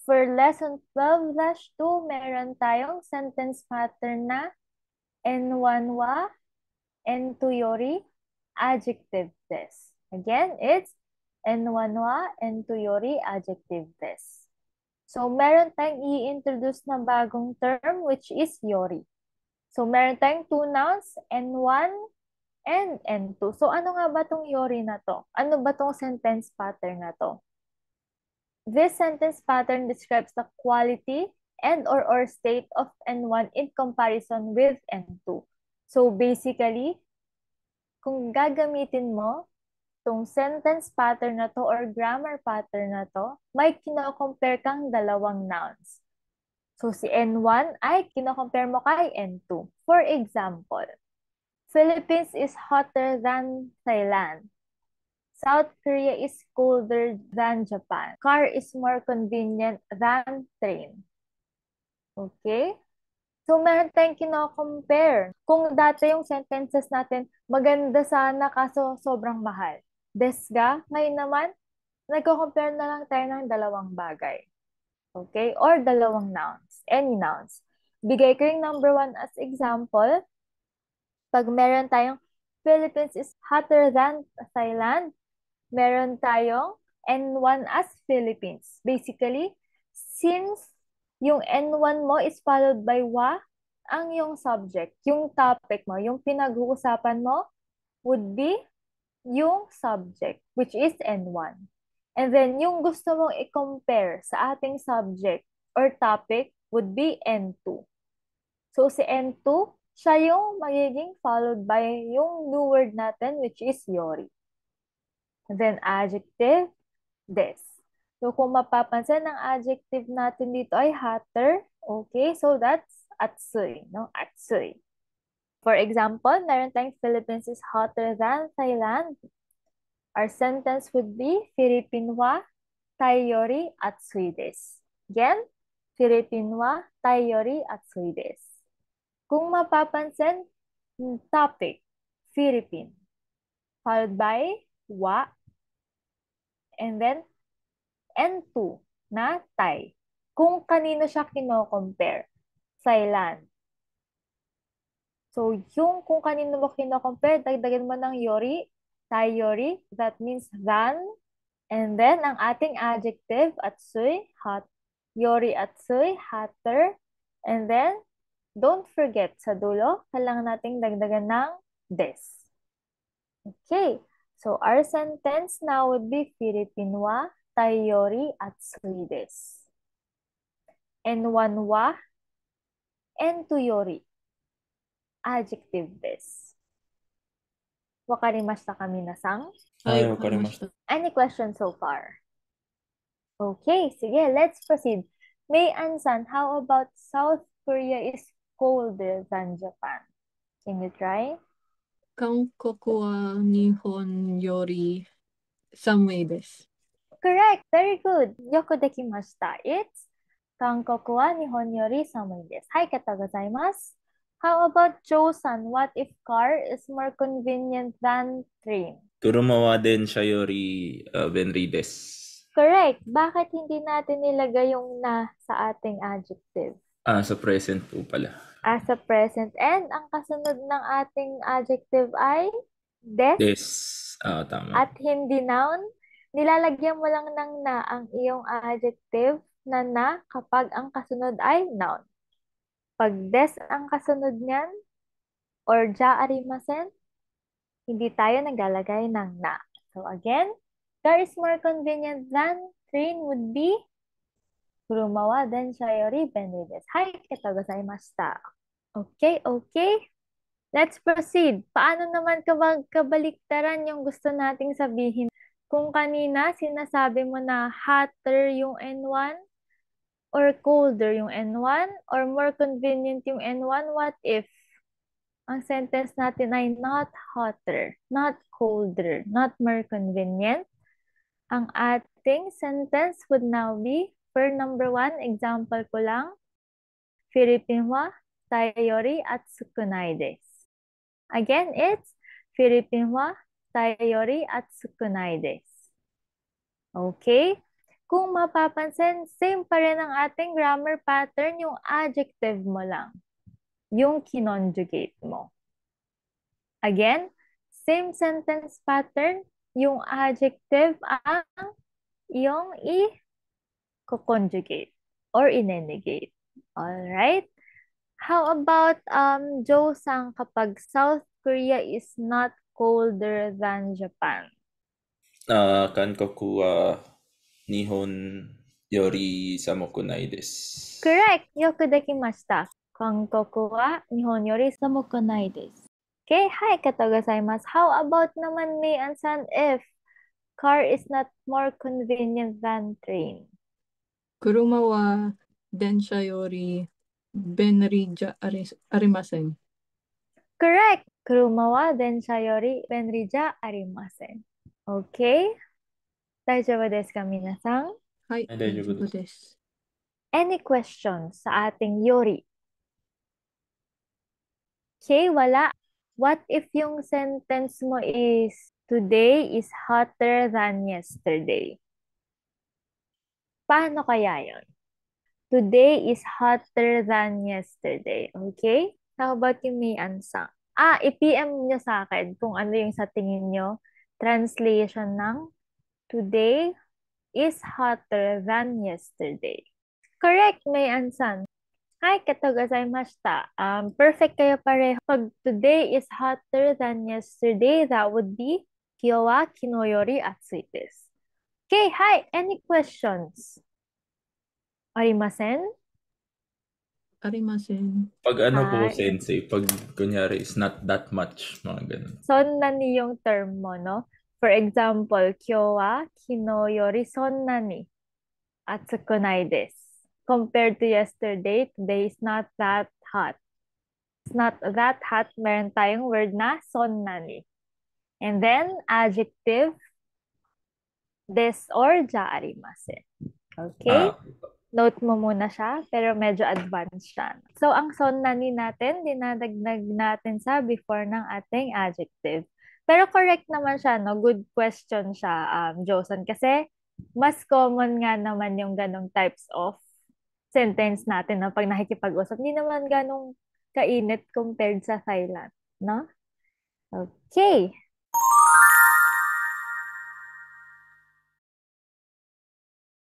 For lesson 12-2, meron tayong sentence pattern na N1 wa, N2 yori, adjective des. Again, it's N1 wa, N2 yori, adjective des. So, meron tayong i-introduce na bagong term which is yori. So, meron tayong two nouns, N1 and N2. So, ano nga ba tong yori na to? Ano ba tong sentence pattern na to? This sentence pattern describes the quality and or state of N1 in comparison with N2. So, basically, kung gagamitin mo tong sentence pattern na to or grammar pattern na to, may kino-compare kang dalawang nouns. So, si N1 ay kino-compare mo kay N2. For example, Philippines is hotter than Thailand. South Korea is colder than Japan. Car is more convenient than train. Okay? So, meron tayong kino-compare. Kung dati yung sentences natin, maganda sana kaso sobrang mahal. Desga, ngayon naman, nagko-compare na lang tayo ng dalawang bagay. Okay? Or dalawang nouns. Any nouns. Bigay ko yung number 1 as example. Pag meron tayong Philippines is hotter than Thailand, meron tayong N1 as Philippines. Basically, since yung N1 mo is followed by wa, ang yung subject, yung topic mo, yung pinag-uusapan mo would be yung subject, which is N1. And then, yung gusto mong i-compare sa ating subject or topic would be N2. So, si N2, siya yung magiging followed by yung new word natin, which is yori. And then, adjective, des. So, kung mapapansin, ang adjective natin dito ay hotter. Okay, so that's atsui, no? Atsui. For example, meron tayong Philippines is hotter than Thailand. Our sentence would be, Philippine wa Thai yori atsui desu. Again, Philippine wa Thai yori atsui desu. Kung mapapansin, topic, Philippine, followed by wa, and then N2 na Thai. Kung kanino siya kino-compare? Thailand. So, yung kung kanino mo kino-compare, dagdagan mo ng yori, Thai yori, that means than. And then, ang ating adjective, atsui, hot. Yori atsui, hotter. And then, don't forget, sa dulo, kailangan nating dagdagan ng des. Okay, so our sentence now would be Philippine wa Thai yori atsui desu. N1 wa, N2 yori, adjective desu. Wakarimashita ka minasan? はい、はい、わかりました。わかりました。Any questions so far? Okay, sige, let's proceed. May Ansan, how about South Korea is colder than Japan? Can you try? 韓国は日本より寒いです。Correct, very good. Yoko dekimashita. It's 韓国は日本より寒いです。はい、ありがとうございます。How about Joe-san? What if car is more convenient than train? 車は電車より便利です。 Correct. Bakit hindi natin nilagay yung na sa ating adjective? Sa present po pala. As a present. And ang kasunod ng ating adjective ay des Des. Tama. at hindi noun. Nilalagyan mo lang ng na ang iyong adjective na kapag ang kasunod ay noun. Pag des ang kasunod niyan or ja arimasen, hindi tayo naglalagay ng na. So again, car is more convenient than train would be 車は電車より便利です。はい、ありがとうございました。Okay, okay. Let's proceed. Paano naman kapag kabaliktaran yung gusto nating sabihin? Kung kanina sinasabi mo na hotter yung N1 or colder yung N1 or more convenient yung N1, what if ang sentence natin ay not hotter, not colder, not more convenient? Ang ating sentence would now be, for number 1, example ko lang, Philippine wa Thai yori atsukunai desu. Again, it's Philippine wa Thai yori atsukunai desu. Okay? kung mapapansin, same pa rin ang ating grammar pattern, yung adjective mo lang, yung kinonjugate mo. Again, same sentence pattern, yung adjective ang yung i-conjugate or i-negate. Alright? How about Joe-san, kapag South Korea is not colder than Japan? Kankoku wa Nihon yori samoku nai desu. Correct! Yoku dekimashita. Kankoku wa Nihon yori samoku nai desu. Okay, hi kato gozaimasu. How about naman me and San if car is not more convenient than train? Kuruma wa densha yori benri ja arimasen. Correct! Kuruma wa densha yori benri ja arimasen. Okay? Daijoubu desu ka, minasan? Hai, Ay, daijoubu daijoubu desu. Any questions sa ating yori? Okay, wala. What if yung sentence mo is, today is hotter than yesterday? Paano kaya yon? Today is hotter than yesterday. Okay? How about yung may ansang? I-PM nyo sa akin kung ano yung sa tingin nyo translation ng today is hotter than yesterday. Correct, may ansan. Hi, kato gozaimashita. Perfect kayo pareho. Pag today is hotter than yesterday, that would be kyo wa kino yori atsui desu. Okay, hi. Any questions? Arimasen? Arimasen. Pag ano po, Hi. sensei, pag kunyari is not that much, mga ganun. Sonnani yung term mo, no? For example, kyo wa kino yori sonnani atsuku nai desu. Compared to yesterday, today is not that hot. It's not that hot. Meron tayong word na sonnani. And then, adjective, des or ja arimasen. Okay? Note mo muna siya, pero medyo advanced siya. So, ang sonnani natin, dinadagdag natin sa before ng ating adjective. Pero correct naman siya, no? Good question siya, Josan. Kasi, mas common nga naman yung ganong types of sentence natin na pag nakikipag-usap. Hindi naman ganong kainit compared sa Thailand, no? Okay.